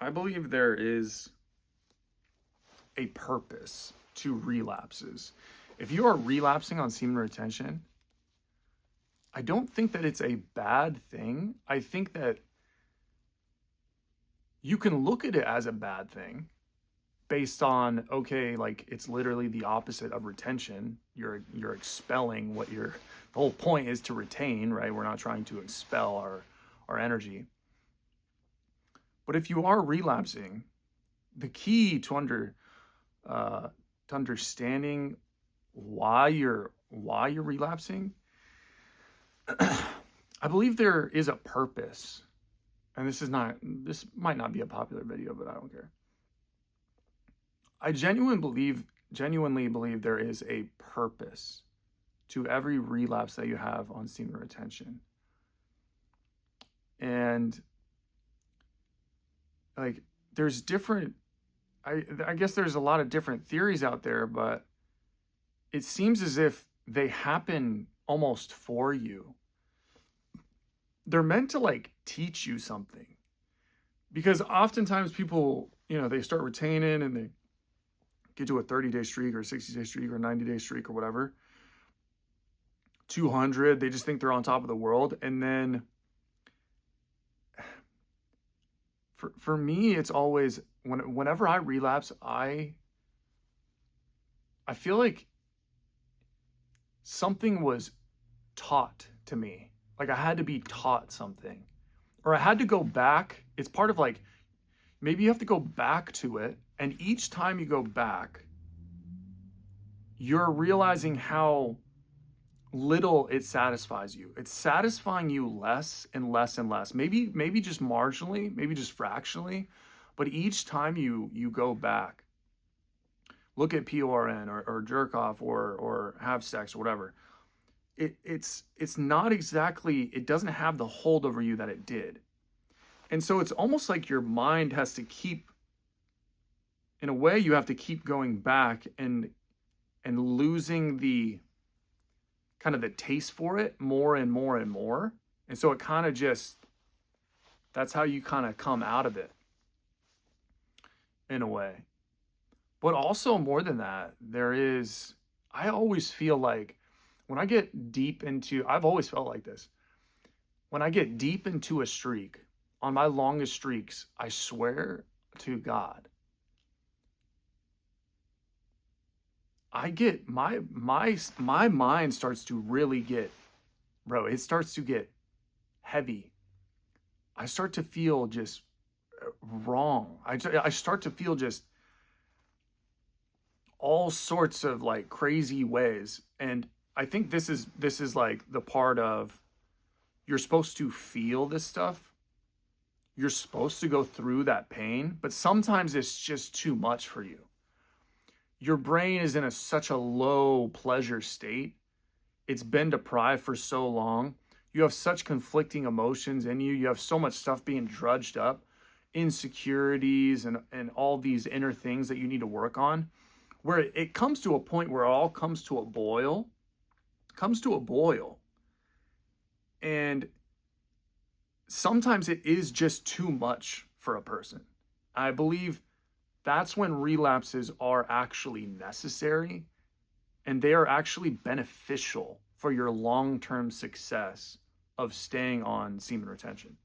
I believe there is a purpose to relapses. If you are relapsing on semen retention, I don't think that it's a bad thing. I think that you can look at it as a bad thing based on, okay, like it's literally the opposite of retention. You're expelling what the whole point is to retain, right? We're not trying to expel our energy. But if you are relapsing, the key to understanding why you're relapsing, I believe there is a purpose. And this might not be a popular video, but I don't care. I genuinely believe there is a purpose to every relapse that you have on semen retention. And like there's different, I guess there's a lot of different theories out there, but it seems as if they happen almost for you. They're meant to like teach you something, because oftentimes people, they start retaining and they get to a 30-day streak or a 60-day streak or a 90-day streak or whatever, 200, they just think they're on top of the world. And then for me, it's always whenever I relapse, I feel like something was taught to me. Like I had to be taught something, or I had to go back. It's part of like, maybe you have to go back to it. And each time you go back, you're realizing how little it satisfies you. It's satisfying you less and less and less. Maybe just marginally, maybe just fractionally, but each time you go back, look at PORN or jerk off or have sex or whatever, it's not exactly, it doesn't have the hold over you that it did. And so it's almost like your mind has to keep, in a way, you have to keep going back and losing the kind of the taste for it more and more and more. And so it kind of just, that's how you kind of come out of it in a way. But also more than that, I always feel like when I get deep into, I've always felt like this. When I get deep into a streak, on my longest streaks, I swear to God, I get my mind starts to really get, it starts to get heavy. I start to feel just wrong. I start to feel just all sorts of like crazy ways. And I think this is like the part of, you're supposed to feel this stuff. You're supposed to go through that pain, but sometimes it's just too much for you. Your brain is in such a low pleasure state. It's been deprived for so long. You have such conflicting emotions in you. You have so much stuff being drudged up, insecurities and all these inner things that you need to work on, where it comes to a point where it all comes to a boil. And sometimes it is just too much for a person. I believe that's when relapses are actually necessary, and they are actually beneficial for your long-term success of staying on semen retention.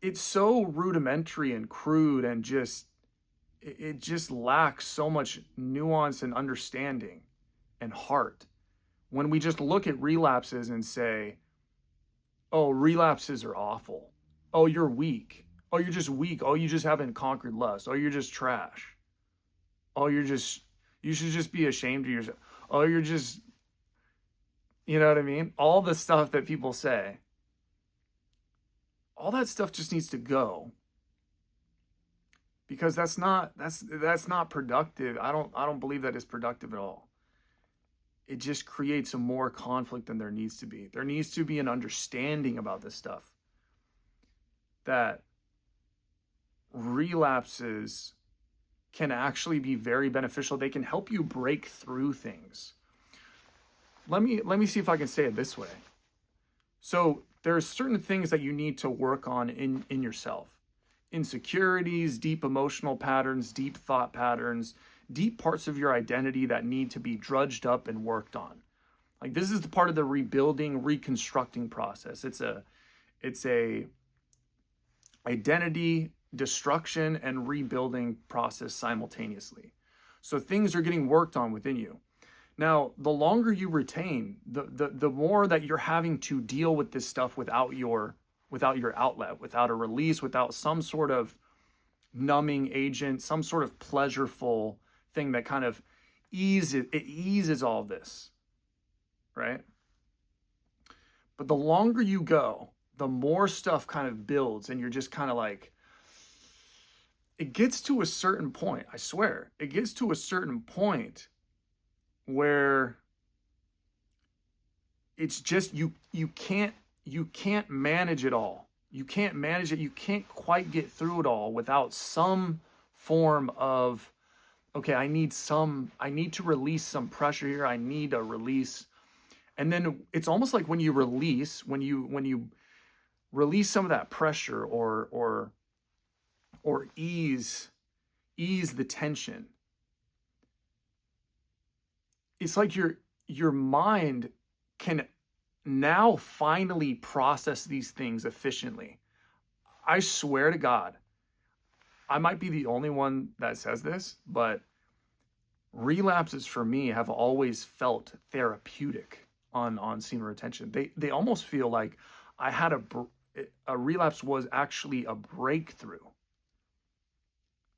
It's so rudimentary and crude, and it just lacks so much nuance and understanding and heart. When we just look at relapses and say, oh, relapses are awful. Oh, you're weak. Oh, you're just weak. Oh, you just haven't conquered lust. Oh, you're just trash. Oh, you should just be ashamed of yourself. Oh, you're just, you know what I mean? All the stuff that people say, all that stuff just needs to go, because that's not productive. I don't believe that is productive at all. It just creates more conflict than there needs to be. There needs to be an understanding about this stuff, that relapses can actually be very beneficial. They can help you break through things. Let me see if I can say it this way. So there are certain things that you need to work on in yourself. Insecurities, deep emotional patterns, deep thought patterns, deep parts of your identity that need to be drudged up and worked on. Like this is the part of the rebuilding, reconstructing process. It's a identity destruction and rebuilding process simultaneously. So things are getting worked on within you. Now, the longer you retain, the more that you're having to deal with this stuff without your outlet, without a release, without some sort of numbing agent, some sort of pleasureful thing that kind of eases all this, right? But the longer you go, the more stuff kind of builds, and you're just kind of like, it gets to a certain point, I swear, it gets to a certain point where it's just you can't manage it all. You can't manage it. You can't quite get through it all without some form of, okay, I need to release some pressure here. I need a release. And then it's almost like when you release some of that pressure or ease the tension. It's like your mind can now finally process these things efficiently. I swear to God, I might be the only one that says this, but relapses for me have always felt therapeutic on semen retention. They almost feel like I had a relapse was actually a breakthrough.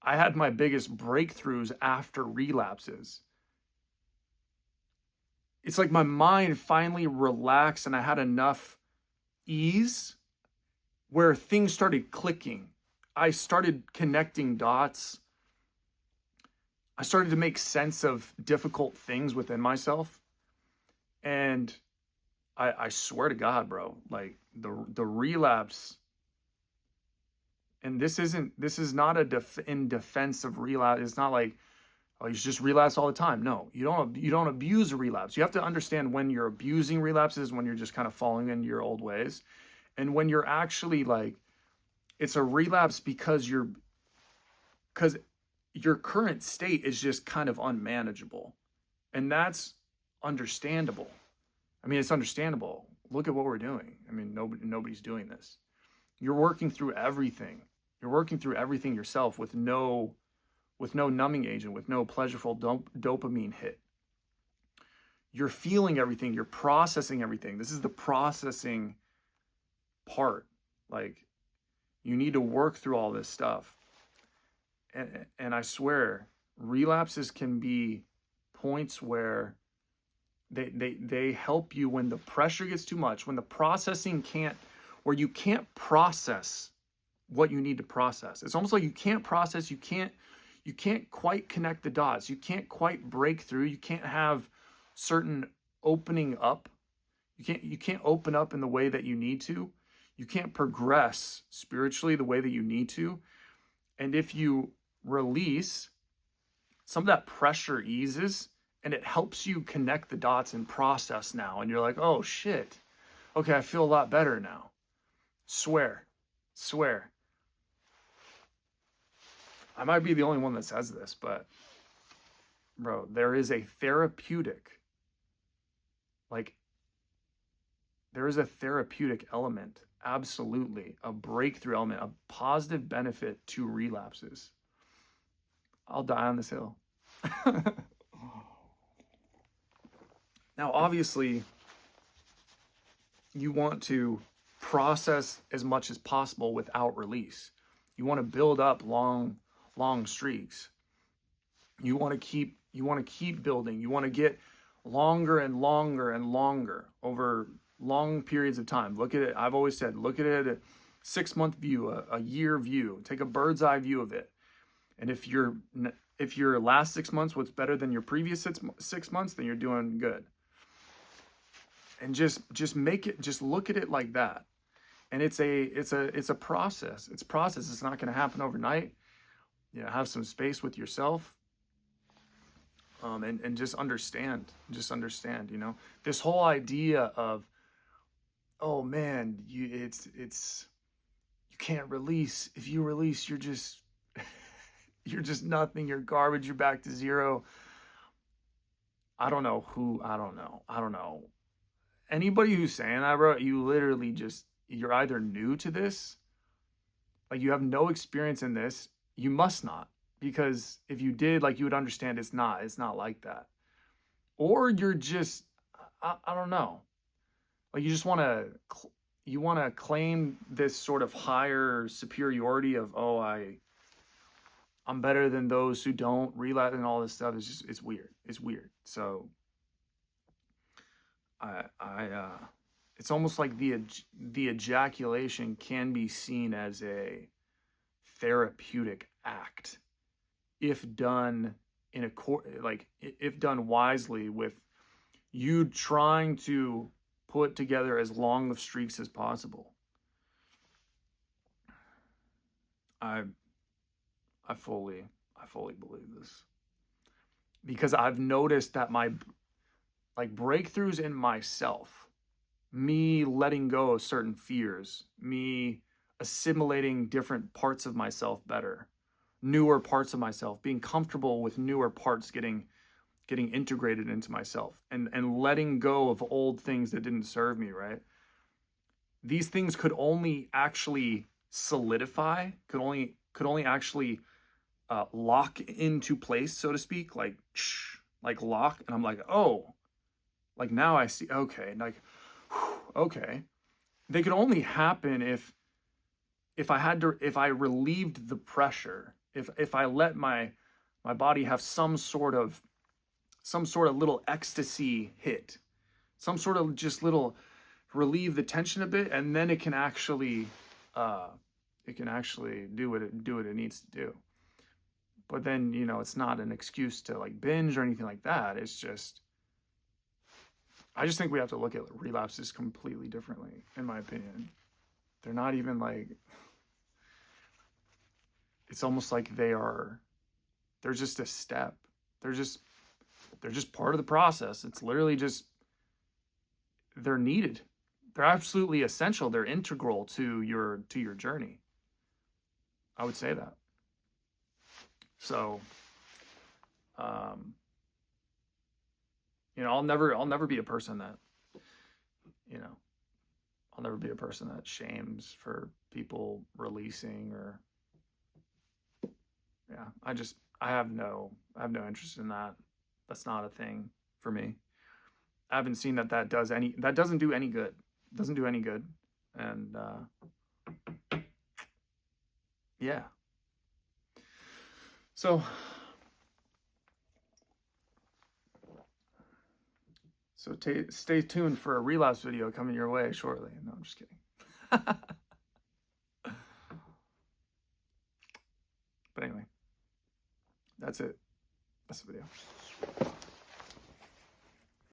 I had my biggest breakthroughs after relapses. It's like my mind finally relaxed and I had enough ease where things started clicking. I started connecting dots. I started to make sense of difficult things within myself. And I swear to God, bro, like the relapse, and this is not in defense of relapse. It's not like, oh, you should just relapse all the time. No, you don't abuse a relapse. You have to understand when you're abusing relapses, when you're just kind of falling into your old ways, and when you're actually like, it's a relapse because your current state is just kind of unmanageable, and that's understandable. I mean, it's understandable. Look at what we're doing. I mean, nobody's doing this. You're working through everything. You're working through everything yourself with no numbing agent, with no pleasureful dopamine hit. You're feeling everything. You're processing everything. This is the processing part. Like, you need to work through all this stuff. And I swear, relapses can be points where they help you when the pressure gets too much, when the processing where you can't process what you need to process. It's almost like you can't process, you can't quite connect the dots. You can't quite break through. You can't have certain opening up. You can't open up in the way that you need to. You can't progress spiritually the way that you need to. And if you release, some of that pressure eases and it helps you connect the dots and process now. And you're like, oh shit. Okay, I feel a lot better now. Swear. I might be the only one that says this, but bro, there is a therapeutic element, absolutely, a breakthrough element, a positive benefit to relapses. I'll die on this hill. Now, obviously, you want to process as much as possible without release. You want to build up long streaks. You want to keep building. You want to get longer and longer and longer over long periods of time. Look at it. I've always said, look at it, a 6-month view, a year view. Take a bird's eye view of it. And if your last 6 months was better than your previous 6 months, then you're doing good. And just look at it like that. And it's a process. It's process. It's not going to happen overnight. You know, have some space with yourself. And just understand, you know, this whole idea of oh man, you can't release. If you release, you're just you're just nothing. You're garbage. You're back to zero. I don't know who. I don't know. I don't know. Anybody who's saying that, bro, you literally just, you're either new to this, like you have no experience in this. You must not, because if you did, like you would understand it's not like that. Or you're just, I don't know. Like you just want to, you want to claim this sort of higher superiority of, oh, I'm better than those who don't relapse and all this stuff. It's just, it's weird. It's weird. So it's almost like the ejaculation can be seen as a therapeutic act if done in a like if done wisely, with you trying to put together as long of streaks as possible. I I fully believe this, because I've noticed that my like breakthroughs in myself, me letting go of certain fears, me assimilating different parts of myself better, newer parts of myself, being comfortable with newer parts getting integrated into myself, and letting go of old things that didn't serve me, right? These things could only actually solidify, could only actually lock into place, so to speak, like lock. And I'm like, oh, like now I see, okay, like, okay. They could only happen if I relieved the pressure, if I let my body have some sort of little ecstasy hit, some sort of just little relieve the tension a bit, and then uh it can actually do what it needs to do. But then, it's not an excuse to like binge or anything like that. It's just, I just think we have to look at relapses completely differently, in my opinion. They're not even like, it's almost like they're just a step. They're just they're just part of the process. It's literally just, they're needed. They're absolutely essential. They're integral to your journey. I would say that. So, um, I'll never be a person that, you know, I'll never be a person that shames for people releasing, or yeah, I have no interest in that. That's not a thing for me. I haven't seen that doesn't do any good. Doesn't do any good. And yeah. So stay tuned for a relapse video coming your way shortly. No, I'm just kidding. But anyway, that's it. That's the video.